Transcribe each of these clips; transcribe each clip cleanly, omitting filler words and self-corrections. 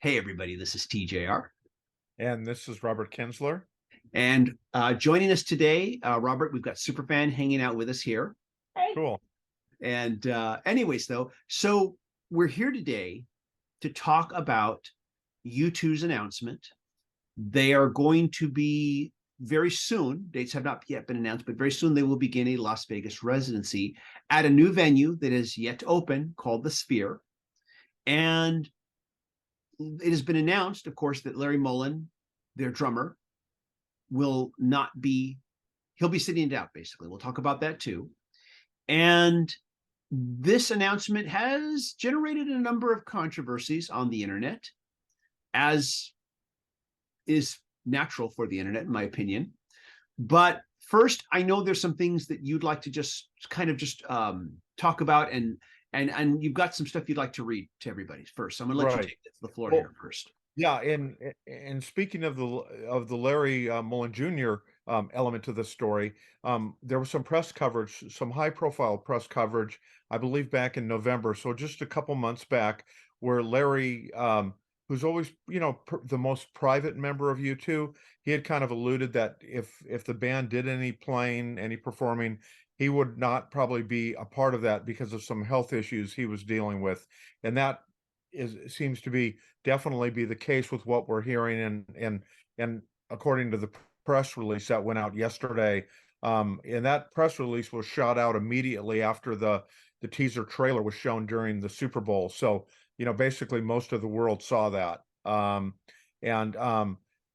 Hey, everybody, this is TJR. And this is Robert Kinsler. And joining us today, Robert, we've got Superfan hanging out with us here. Cool. And anyways, though, so we're here today to talk about U2's announcement. They are going to be very soon, dates have not yet been announced, but very soon they will begin a Las Vegas residency at a new venue that is yet to open called the Sphere. And it has been announced, of course, that Larry Mullen, their drummer, will not be, he'll be sitting it out, basically. We'll talk about that too. And this announcement has generated a number of controversies on the internet, as is natural for the internet, in my opinion. But first, I know there's some things that you'd like to just kind of just talk about, and you've got some stuff you'd like to read to everybody first. So I'm gonna let you Right. take the floor Well, here first. yeah, and speaking of the Larry Mullen Jr. Element to this story, there was some press coverage, some high-profile press coverage, I believe back in November, so just a couple months back, where Larry, who's always, the most private member of U2, he had kind of alluded that if the band did any playing, any performing, he would not probably be a part of that because of some health issues he was dealing with, and that seems to be definitely be the case with what we're hearing and according to the press release that went out yesterday. And that press release was shot out immediately after the teaser trailer was shown during the Super Bowl. So, basically most of the world saw that. And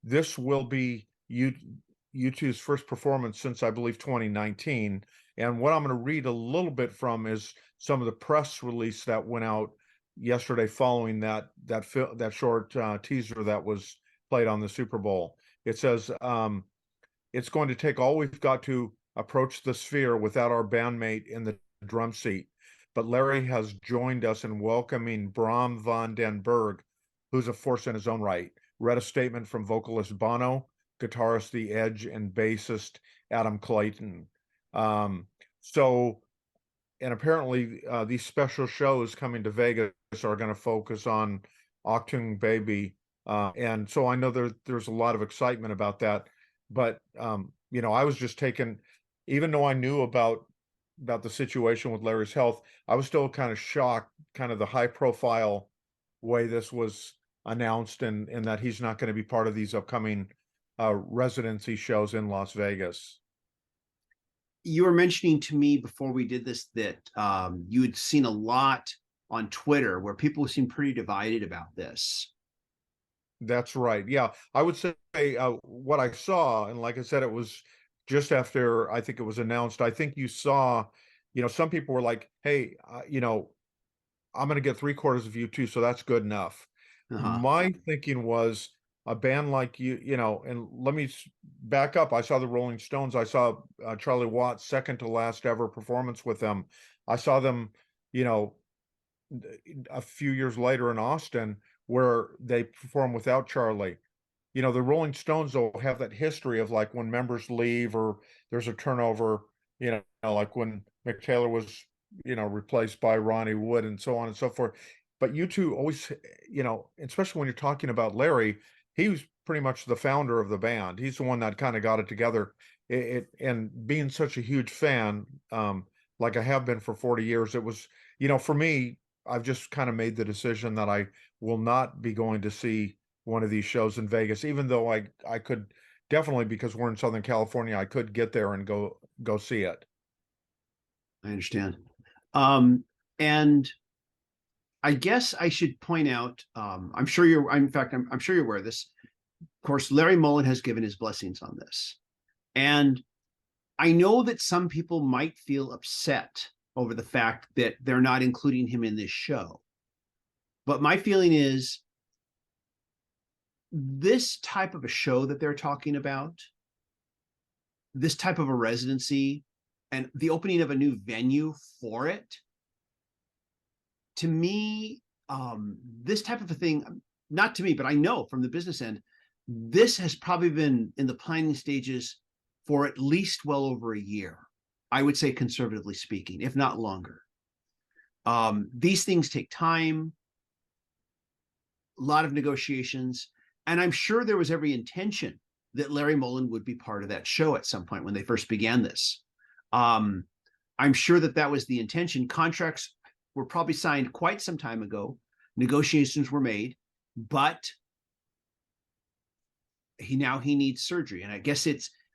This will be U2's first performance since I believe 2019. And what I'm going to read a little bit from is some of the press release that went out yesterday following that short teaser that was played on the Super Bowl. It says, it's going to take all we've got to approach the Sphere without our bandmate in the drum seat. But Larry has joined us in welcoming Bram van den Berg, who's a force in his own right. Read a statement from vocalist Bono, guitarist The Edge, and bassist Adam Clayton. Um, so and apparently these special shows coming to Vegas are going to focus on Octung Baby, and so I know there's a lot of excitement about that. But I was just taken, even though I knew about the situation with Larry's health, I was still kind of shocked, kind of the high profile way this was announced, and that he's not going to be part of these upcoming residency shows in Las Vegas. You were mentioning to me before we did this that you had seen a lot on Twitter where people seem pretty divided about this. That's right. Yeah, I would say what I saw, and like I said, it was just after I think it was announced. I think you saw, some people were like, "Hey, I'm going to get three-quarters of U2, so that's good enough." Uh-huh. My thinking was a band like and let me back up. I saw the Rolling Stones. I saw Charlie Watts' second to last ever performance with them. I saw them, you know, a few years later in Austin where they perform without Charlie. The Rolling Stones will have that history of like when members leave or there's a turnover, like when Mick Taylor was, replaced by Ronnie Wood and so on and so forth. But U2 always, especially when you're talking about Larry, he was pretty much the founder of the band. He's the one that kind of got it together. And being such a huge fan, like I have been for 40 years, it was, for me, I've just kind of made the decision that I will not be going to see one of these shows in Vegas, even though I could definitely, because we're in Southern California, I could get there and go see it. I understand. And I guess I should point out, I'm sure in fact, I'm sure you're aware of this. Of course, Larry Mullen has given his blessings on this. And I know that some people might feel upset over the fact that they're not including him in this show. But my feeling is this type of a show that they're talking about, this type of a residency, and the opening of a new venue for it, to me, this type of a thing, not to me, but I know from the business end, this has probably been in the planning stages for at least well over a year. I would say conservatively speaking, if not longer. These things take time. a lot of negotiations, and I'm sure there was every intention that Larry Mullen would be part of that show at some point when they first began this. Um, I'm sure that that was the intention. Contracts were probably signed quite some time ago. Negotiations were made, but he needs surgery, and I guess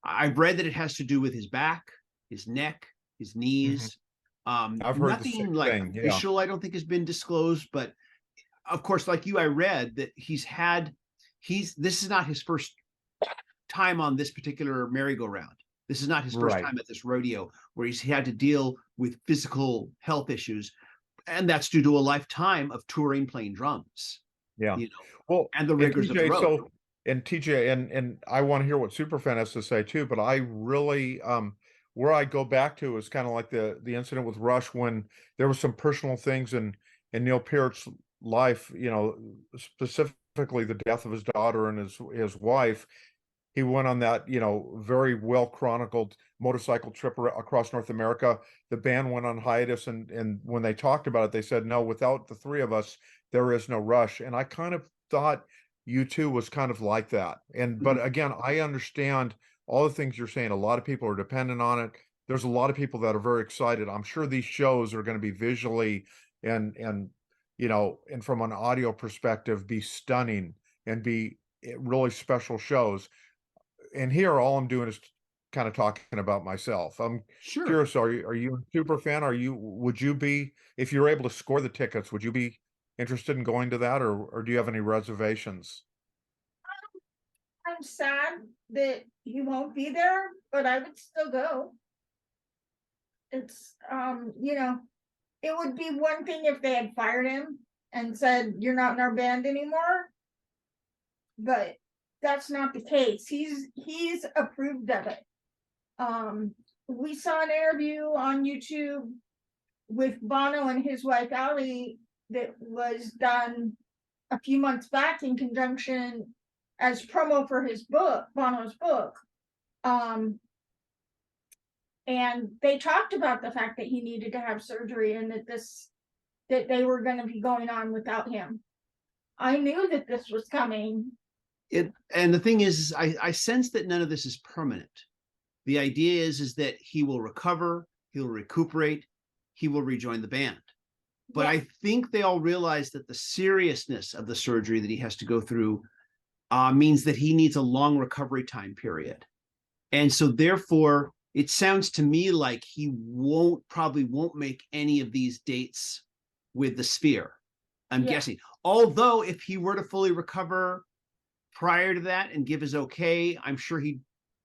I've read that it has to do with his back, his neck, his Mhm. knees. I've heard the Nothing same like thing. Yeah. official, I don't think, has been disclosed, but of course, like you, I read that this is not his first time on this particular merry-go-round. This is not his first Right. time at this rodeo where he's had to deal with physical health issues, and that's due to a lifetime of touring playing drums, Yeah. you know, Well, and the and rigors of the TJ, road. and TJ, and I want to hear what Superfan has to say too, but I really where I go back to is kind of like the incident with Rush when there was some personal things in Neil Peart's life, you know, specifically the death of his daughter and his wife. He went on that, you know, very well chronicled motorcycle trip across North America. The band went on hiatus, and when they talked about it, they said, "No, without the three of us, there is no Rush." And I kind of thought U2 was kind of like that. And Mhm. but again, I understand all the things you're saying. A lot of people are dependent on it. There's a lot of people that are very excited. I'm sure these shows are going to be visually and you know, and from an audio perspective, be stunning and be really special shows. And here all I'm doing is kind of talking about myself. I'm Sure. curious, are you a super fan? Would you be, if you're able to score the tickets, would you be interested in going to that, or do you have any reservations? I'm sad that he won't be there, but I would still go. It's it would be one thing if they had fired him and said, "You're not in our band anymore," but that's not the case. He's approved of it. We saw an interview on YouTube with Bono and his wife Allie that was done a few months back in conjunction as promo for his book, Bono's book. And they talked about the fact that he needed to have surgery and that they were going to be going on without him. I knew that this was coming. And the thing is, I sense that none of this is permanent. The idea is that he will recover, he'll recuperate, he will rejoin the band. But Yeah. I think they all realize that the seriousness of the surgery that he has to go through means that he needs a long recovery time period. And so therefore, it sounds to me like he probably won't make any of these dates with the Sphere, I'm guessing. Although if he were to fully recover prior to that and give his okay, I'm sure He'd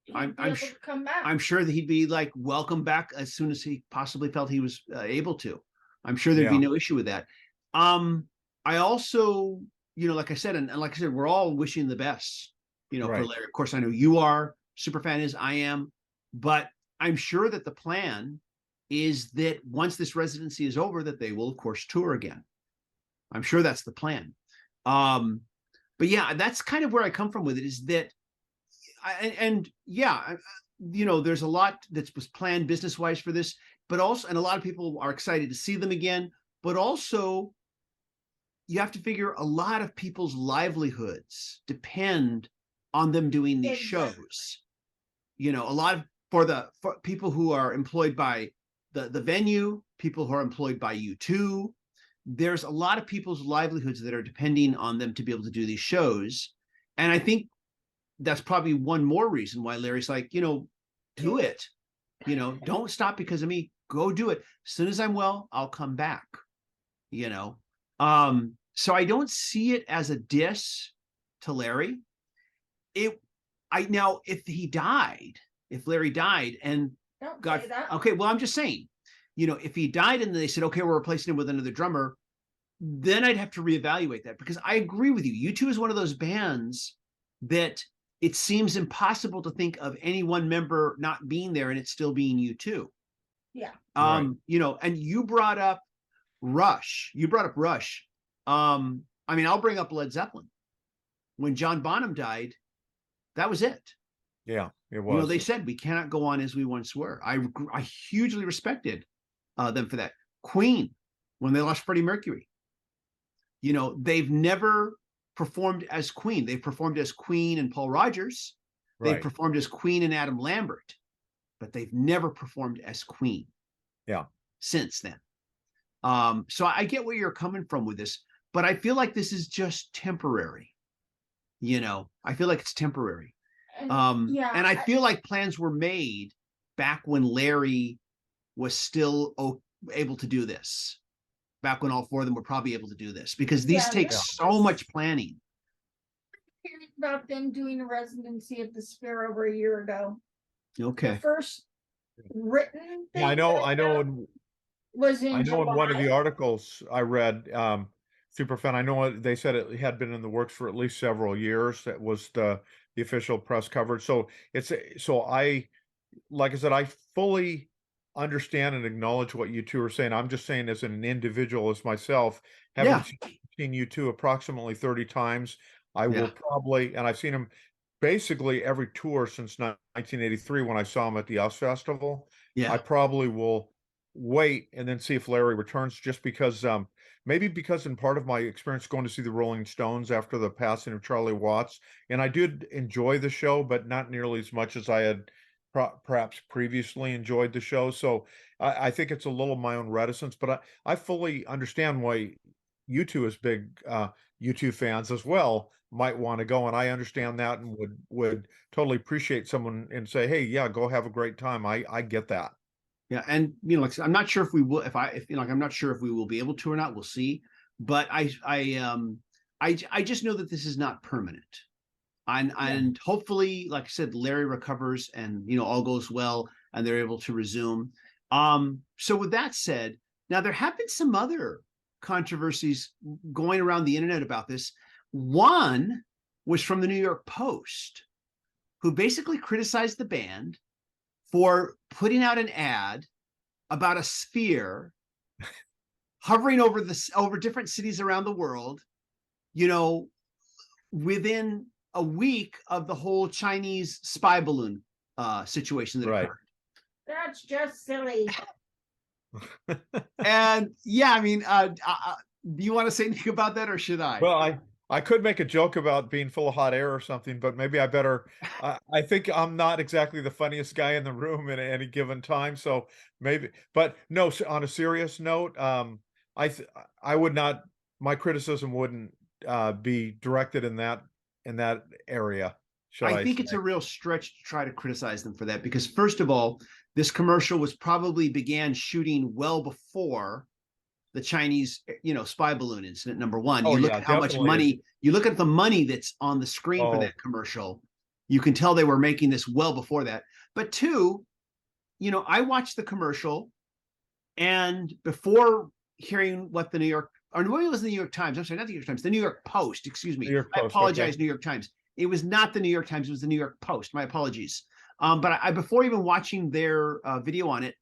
be able to come back. I'm sure that he'd be like welcome back as soon as he possibly felt he was able to. I'm sure there'd be Yeah. no issue with that. I also, like I said, and like I said, we're all wishing the best, for Right. Larry. Of course, I know you are, Superfan is, I am, but I'm sure that the plan is that once this residency is over, that they will, of course, tour again. I'm sure that's the plan. But yeah, that's kind of where I come from with it, is that there's a lot that was planned business wise for this, but also, and a lot of people are excited to see them again, but also you have to figure a lot of people's livelihoods depend on them doing these shows. A lot for people who are employed by the venue, people who are employed by U2, there's a lot of people's livelihoods that are depending on them to be able to do these shows. And I think that's probably one more reason why Larry's like, do it. Don't stop because of me. Go do it. As soon as I'm well, I'll come back. So I don't see it as a diss to Larry. If Larry died and Don't got say that. okay, well, I'm just saying, if he died and they said, okay, we're replacing him with another drummer, then I'd have to reevaluate that, because I agree with you. U2 is one of those bands that it seems impossible to think of any one member not being there and it still being U2. Yeah. Right. And you brought up Rush. I'll bring up Led Zeppelin. When John Bonham died, that was it. Yeah, it was. They said we cannot go on as we once were. I hugely respected them for that. Queen, when they lost Freddie Mercury, they've never performed as Queen. They performed as Queen and Paul Rogers. They've Right. performed as Queen and Adam Lambert, but they've never performed as Queen. Yeah. Since then. So I get where you're coming from with this, but I feel like this is just temporary. I feel like it's temporary. Yeah, and I feel like plans were made back when Larry was still able to do this. Back when all four of them were probably able to do this, because these take so much planning. Hearing about them doing a residency at the Sphere over a year ago. Okay. The first written thing Yeah, I know. was in I know in one of the July. articles I read, Superfan, I know they said it had been in the works for at least several years. That was the official press coverage. So like I said, I fully understand and acknowledge what you two are saying. I'm just saying, as an individual, as myself, having seen you two approximately 30 times, I will probably, and I've seen him basically every tour since 1983 when I saw him at the US Festival. I probably will wait and then see if Larry returns, just because maybe because in part of my experience going to see the Rolling Stones after the passing of Charlie Watts, and I did enjoy the show, but not nearly as much as I had perhaps previously enjoyed the show. So I think it's a little my own reticence, but I fully understand why you two, as big U2 fans as well, might want to go, and I understand that, and would totally appreciate someone and say, hey, yeah, go have a great time. I get that. Yeah, and like I'm not sure if we will, if I'm not sure if we will be able to or not. We'll see. But I just know that this is not permanent. And hopefully, like I said, Larry recovers and all goes well and they're able to resume. So with that said, now there have been some other controversies going around the internet about this. One was from the New York Post, who basically criticized the band for putting out an ad about a sphere hovering over different cities around the world, within a week of the whole Chinese spy balloon situation that occurred. That's just silly. And yeah, I mean, do you want to say anything about that, or should I? Well, I could make a joke about being full of hot air or something, but maybe I better. I think I'm not exactly the funniest guy in the room at any given time, so maybe. But no, on a serious note, I would not. My criticism wouldn't be directed in that area. I think it's a real stretch to try to criticize them for that, because first of all, this commercial was probably began shooting well before the Chinese, spy balloon incident. Number one, you look at how much money, you look at the money that's on the screen for that commercial, you can tell they were making this well before that. But two, I watched the commercial, and before hearing what the New York, or maybe it was the New York Times, I'm sorry, not the New York Times, the New York Post, excuse me. I apologize, New York Times. It was not the New York Times, it was the New York Post. My apologies. But before even watching their video on it,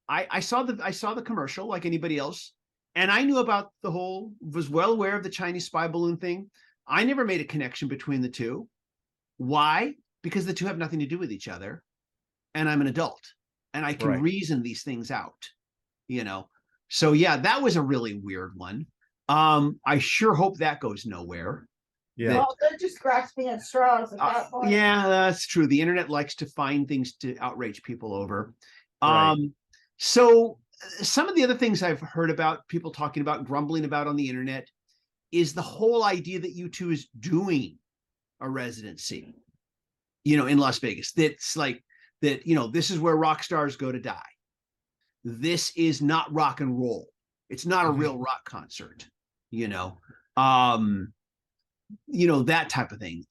I saw the commercial like anybody else, and I knew about was well aware of the Chinese spy balloon thing. I never made a connection between the two. Why? Because the two have nothing to do with each other, and I'm an adult, and I can reason these things out. So yeah, that was a really weird one. I sure hope that goes nowhere. Yeah, they're just grasping at straws at that point. Yeah, that's true. The internet likes to find things to outrage people over. So some of the other things I've heard about people talking about, grumbling about on the internet, is the whole idea that U2 is doing a residency, in Las Vegas. That's like that, this is where rock stars go to die. This is not rock and roll. It's not a real rock concert, that type of thing.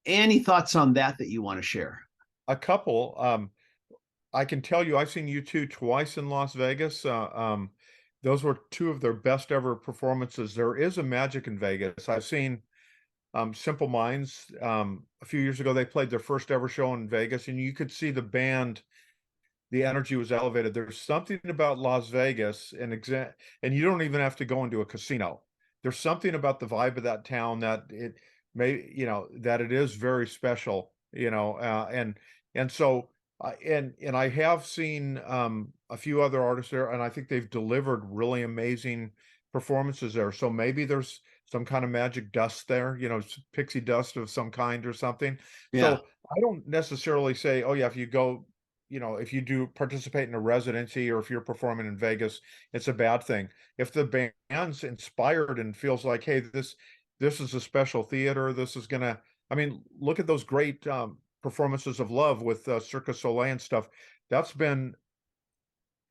Any thoughts on that you want to share? A couple. I can tell you, I've seen U2 twice in Las Vegas. Those were two of their best ever performances. There is a magic in Vegas. I've seen Simple Minds a few years ago. They played their first ever show in Vegas, and you could see the band. The energy was elevated. There's something about Las Vegas, and you don't even have to go into a casino. There's something about the vibe of that town that it may, that it is very special, and so. And I have seen a few other artists there, and I think they've delivered really amazing performances there. So maybe there's some kind of magic dust there, pixie dust of some kind or something. Yeah. So I don't necessarily say, oh yeah, if you go, if you do participate in a residency or if you're performing in Vegas, it's a bad thing. If the band's inspired and feels like, hey, this is a special theater, this is gonna, I mean, look at those great performances of Love with Cirque du Soleil and stuff. That's been,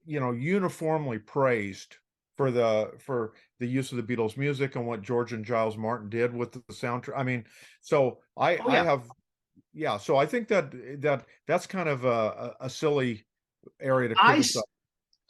uniformly praised for the use of the Beatles music and what George and Giles Martin did with the soundtrack. I mean, so Oh I yeah. have, yeah. So I think that's kind of a silly area to I criticize.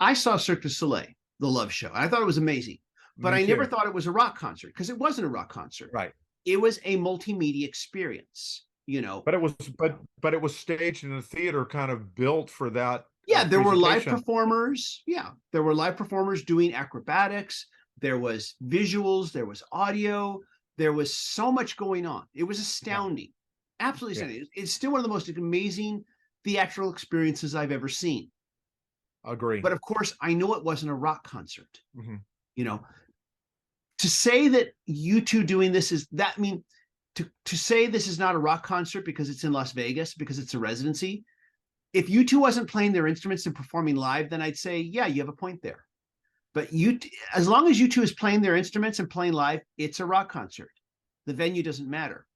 I saw Cirque du Soleil, the Love Show. I thought it was amazing, but Me I never too. thought it was a rock concert because it wasn't a rock concert. Right. It was a multimedia experience. But it was staged in a theater kind of built for that Yeah, there were live presentation. performers. Yeah, there were live performers doing acrobatics. There was visuals. There was audio. There was so much going on. It was Yeah. astounding. Absolutely Yeah. astounding. It's still one of the most amazing theatrical experiences I've ever seen. Agree. But of course, I know it wasn't a rock concert. Mhm. You know, to say that U2 doing this is that, I mean, to say this is not a rock concert because it's in Las Vegas, because it's a residency, if U2 wasn't playing their instruments and performing live, then I'd say, yeah, you have a point there. But as long as U2 is playing their instruments and playing live, it's a rock concert. The venue doesn't matter.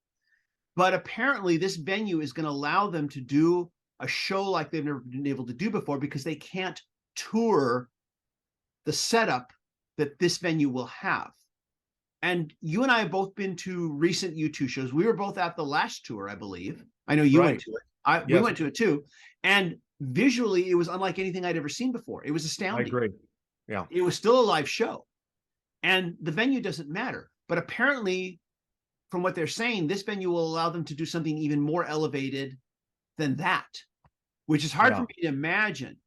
But apparently this venue is going to allow them to do a show like they've never been able to do before because they can't tour the setup that this venue will have. And you and I have both been to recent U2 shows. We were both at the last tour, I believe. I know you went Right. to it. We Yes. went to it too. And visually, it was unlike anything I'd ever seen before. It was I astounding. agree. Yeah. It was still a live show. And the venue doesn't matter. But apparently, from what they're saying, this venue will allow them to do something even more elevated than that, which is hard for me to imagine,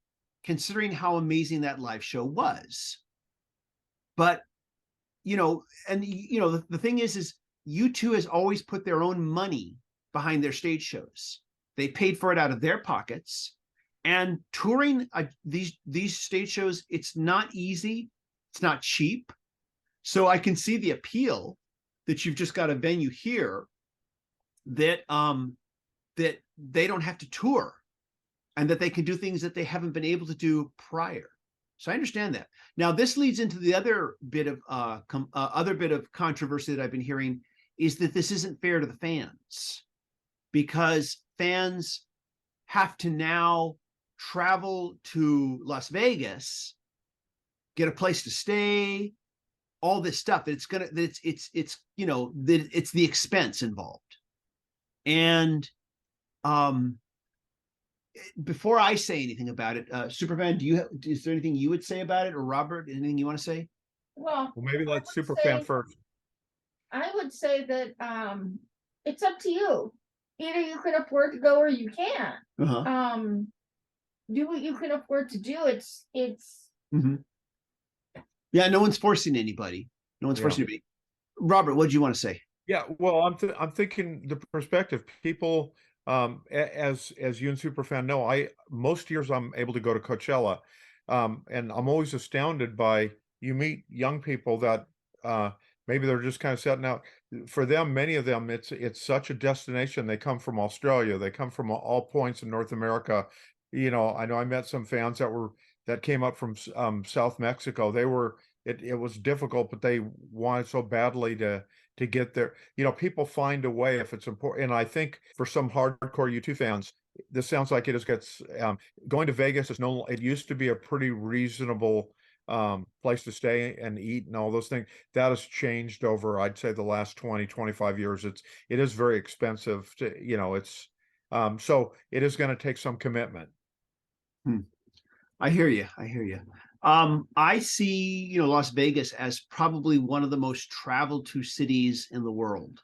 considering how amazing that live show was. But the thing is U2 has always put their own money behind their stage shows. They paid for it out of their pockets, and touring these stage shows, it's not easy, it's not cheap. So I can see the appeal that you've just got a venue here that that they don't have to tour, and that they can do things that they haven't been able to do prior. So I understand that. Now, this leads into the other bit of controversy that I've been hearing, is that this isn't fair to the fans, because fans have to now travel to Las Vegas, get a place to stay, all this stuff. That it's the expense involved. And before I say anything about it, Superfan, is there anything you would say about it, or Robert, anything you want to say? Well, maybe let Superfan first. I would say that it's up to you. Either you can afford to go or you can't. Do what you can afford to do. It's mm-hmm. Yeah, no one's forcing anybody. Forcing anybody. Robert, what do you want to say? Yeah, well, I'm thinking the perspective. People, as you and Superfan know, most years I'm able to go to Coachella, and I'm always astounded by, you meet young people that maybe they're just kind of setting out. For them, many of them, it's such a destination. They come from Australia, they come from all points in North America. I know I met some fans that came up from South Mexico. It was difficult, but they wanted so badly to get there. People find a way if it's important. And I think for some hardcore U2 fans, this sounds like it gets going to Vegas is it used to be a pretty reasonable place to stay and eat and all those things. That has changed over, I'd say, the last 20-25 years. It is very expensive to, it's so it is going to take some commitment. I hear you. I see, Las Vegas as probably one of the most traveled to cities in the world,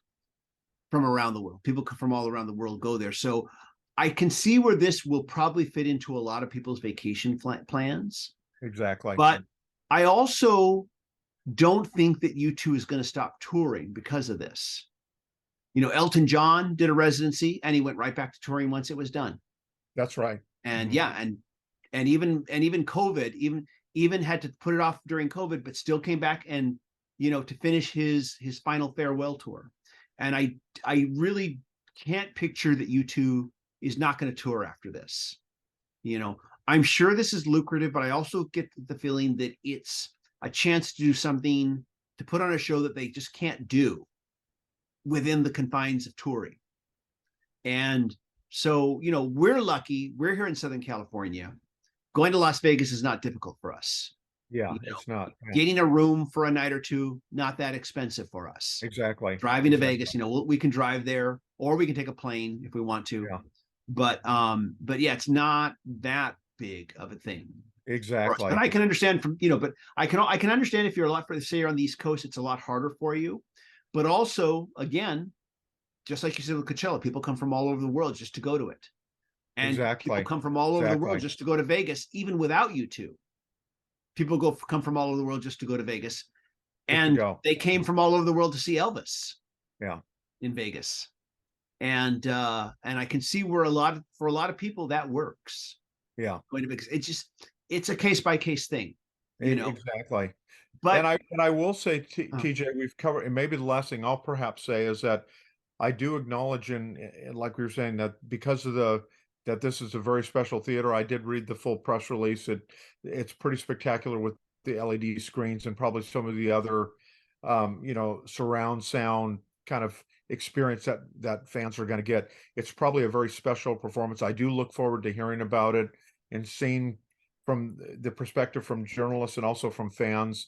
from around the world. People from all around the world go there. So I can see where this will probably fit into a lot of people's vacation plans. Exactly. But I also don't think that U2 is going to stop touring because of this. Elton John did a residency and he went right back to touring once it was done. That's right. And and even COVID, even had to put it off during COVID, but still came back and to finish his final farewell tour. And I really can't picture that U2 is not going to tour after this. I'm sure this is lucrative, but I also get the feeling that it's a chance to do something, to put on a show that they just can't do within the confines of touring. And so, we're lucky. We're here in Southern California. Going to Las Vegas is not difficult for us. Yeah, it's not. Yeah. Getting a room for a night or two, not that expensive for us. Exactly. Driving to Vegas, we can drive there, or we can take a plane if we want to. Yeah. But yeah, it's not that big of a thing. Exactly. But I can understand but I can understand if you're say you're on the East Coast, it's a lot harder for you. But also, again, just like you said with Coachella, people come from all over the world just to go to it. And people come from all over the world just to go to Vegas, even without U2. People come from all over the world just to go to Vegas. And they came from all over the world to see Elvis. Yeah. In Vegas. And I can see where for a lot of people that works. Yeah. Going to Vegas. It's a case by case thing. Exactly. But and I will say, TJ, we've covered, and maybe the last thing I'll perhaps say is that I do acknowledge, and like we were saying, that because of that this is a very special theater. I did read the full press release. It's pretty spectacular with the LED screens and probably some of the other, surround sound kind of experience that fans are going to get. It's probably a very special performance. I do look forward to hearing about it and seeing from the perspective from journalists and also from fans.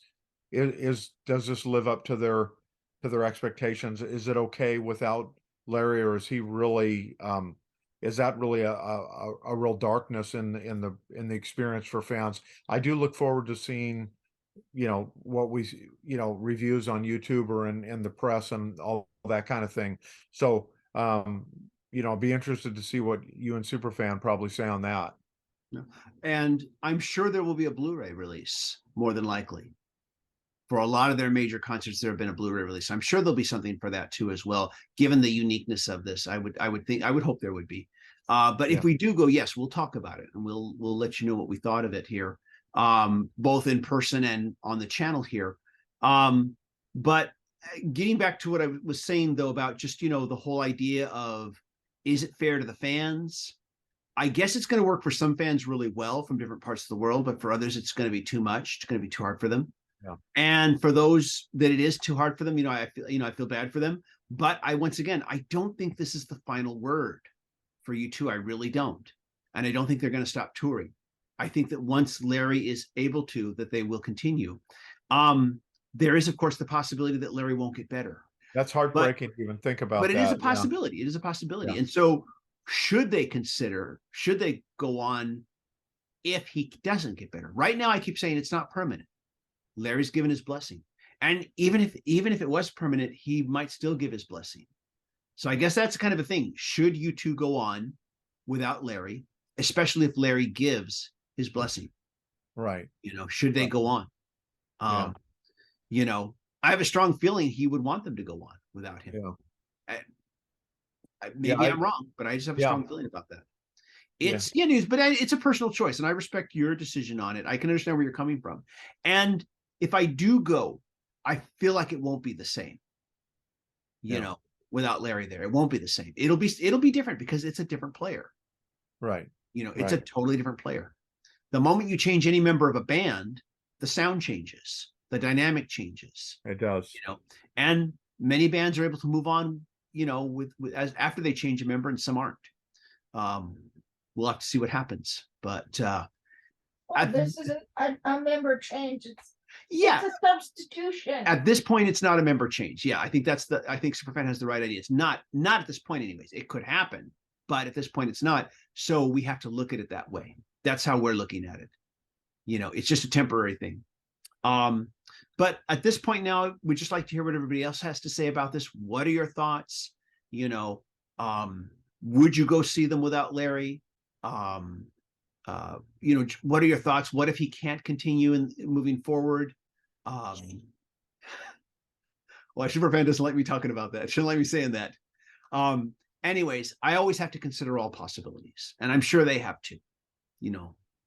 Does this live up to their expectations? Is it okay without Larry, or is he really is that really a real darkness in the experience for fans? I do look forward to seeing what we reviews on YouTube or in the press and all that kind of thing. So I'll be interested to see what you and Superfan probably say on that. And I'm sure there will be a Blu-ray release, more than likely. For a lot of their major concerts, there have been a Blu-ray release. I'm sure there'll be something for that too as well, given the uniqueness of this. I would hope there would be. But if we do go, yes, we'll talk about it, and we'll let you know what we thought of it here, both in person and on the channel here. But getting back to what I was saying though about just the whole idea of, is it fair to the fans? I guess it's going to work for some fans really well from different parts of the world, but for others, it's going to be too much. It's going to be too hard for them. Yeah. And for those that it is too hard for them, I feel bad for them. But I don't think this is the final word for U2. I really don't. And I don't think they're going to stop touring. I think that once Larry is able to, that they will continue. There is, of course, the possibility that Larry won't get better. That's heartbreaking to even think about. But it is a possibility. Yeah. It is a possibility. Yeah. And so should they go on if he doesn't get better? Right now, I keep saying it's not permanent. Larry's given his blessing. And even if it was permanent, he might still give his blessing. So I guess that's kind of a thing. Should U2 go on without Larry, especially if Larry gives his blessing? Right. Should they go on? I have a strong feeling he would want them to go on without him. Yeah. Maybe I'm wrong, but I just have a strong feeling about that. It's news, but it's a personal choice, and I respect your decision on it. I can understand where you're coming from. And if I do go, I feel like it won't be the same. Without Larry there, it won't be the same. It'll be different because it's a different player. Right. It's a totally different player. The moment you change any member of a band, the sound changes, the dynamic changes. It does. And many bands are able to move on, after they change a member, and some aren't. We'll have to see what happens. But this is a member change. It's a substitution. At this point, it's not a member change. Yeah, I think Superfan has the right idea. It's not at this point, anyways. It could happen, but at this point, it's not. So we have to look at it that way. That's how we're looking at it. It's just a temporary thing. But at this point now, we'd just like to hear what everybody else has to say about this. What are your thoughts? Would you go see them without Larry? What are your thoughts? What if he can't continue in moving forward? Well, Superfan doesn't like me talking about that. Shouldn't like me saying that. Anyways, I always have to consider all possibilities, and I'm sure they have to.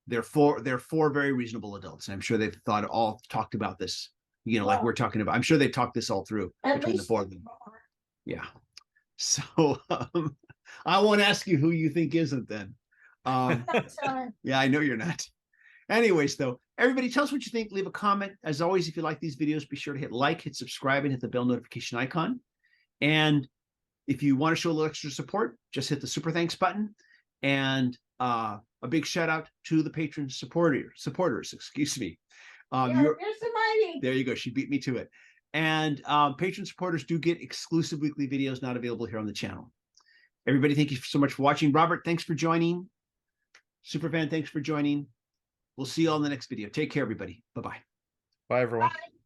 They're four very reasonable adults, and I'm sure they've talked about this You know, like Well, we're talking about. I'm sure they talked this all through at between the least four of them. Yeah. So I won't ask you who you think isn't then. I'm not telling. Yeah, I know you're not. Anyways, though, everybody tell us what you think. Leave a comment. As always, if you like these videos, be sure to hit like, hit subscribe, and hit the bell notification icon. And if you want to show a little extra support, just hit the super thanks button. And a big shout out to the patron supporters, excuse me. Here's the mighty. There you go. She beat me to it. And patron supporters do get exclusive weekly videos not available here on the channel. Everybody, thank you so much for watching. Robert, thanks for joining. Superfan, thanks for joining. We'll see you all in the next video. Take care, everybody. Bye-bye. Bye, everyone. Bye.